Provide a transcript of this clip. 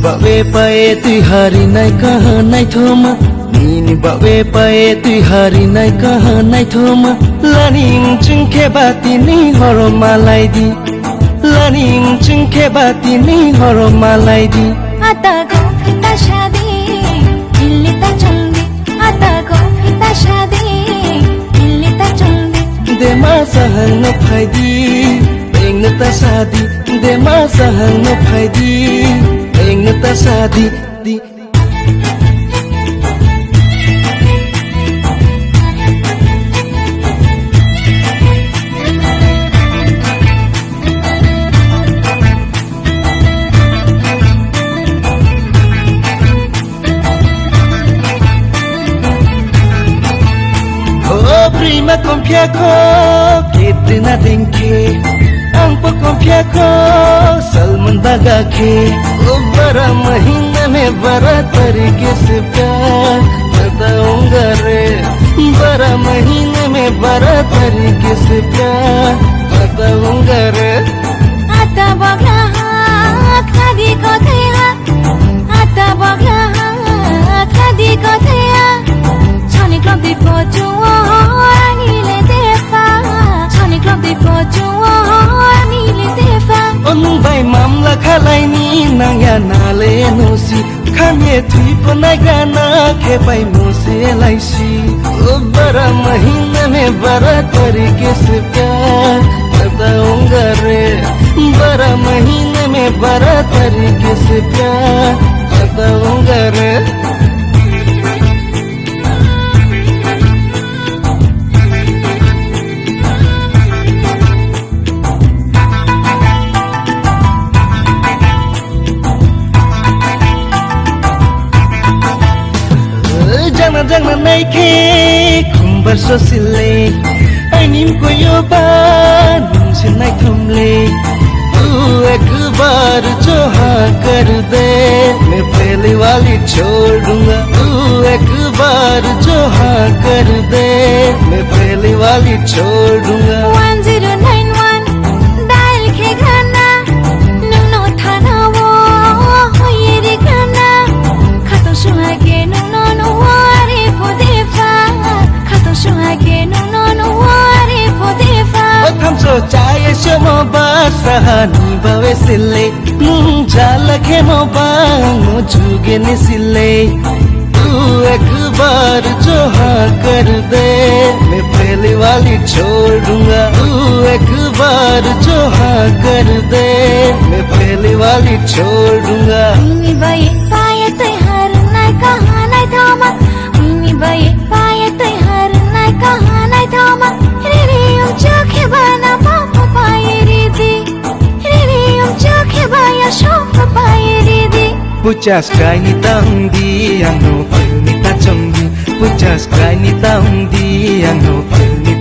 bawe pae tui hari nai kaha nai thoma Nini bawe pae tui hari nai kaha nai thoma Laning chungke bati ni horo malai di Laning chungke bati ni horo malai di Ata go fita shadi dilli ta chandi Ata go fita shadi dilli ta chandi De ma sahang no phai di Beng na ta shadi De ma sahang no phai di Beng na ta shadi di Prima compia ko kitna denke ang po compia ko salman daga ke bara mahina में bara तरीके से प्यार बताऊंगा रे bara महीने में bara तरीके से प्यार बताऊंगा रे Ata bagla khadi ko thaya Ata bagla khadi ko thaya Chani club di pocho anile defa Chani club di pocho anile defa Onung bai mamla khalai ni nang ya na le no si khanye thui panai gana ke bai mo se lai si bara महीने में bara तरीके से प्यार बताऊंगा रे bara महीने में bara तरीके से प्यार बताऊंगा रे Jangan naik ke kumbar sosile Ainim ko yoba nungsi naik tumle एक बार जो हाँ कर दे मैं पहले वाली छोड़ दूंगा एक बार जो हाँ कर दे मैं पहले वाली छोड़ दूंगा 1091 डायल के गाना नुनो थाना वो हो ये रे गाना खातो सुहागे नुनो नुवारे पोदेफा खातो सुहागे नुनो नुवारे पोदेफा हम सोचाए शमो बासहानी बावे सिले जाला के मो बांगो जुगे निसिले एक बार जो हाँ कर दे मैं पहले वाली छोड़ दूंगा एक बार जो हाँ कर दे मैं पहले वाली छोड़ दूंगा Mimi baye paye tui har nai kaha nai thoma Mimi baye paye tui har nai kaha nai thoma Riri chokhe bana papa paye ridi Riri chokhe baya shop paye ridi Pucha sky ni tangdi ano pal ni ta chomdi Pucha sky ni tangdi ano pal ni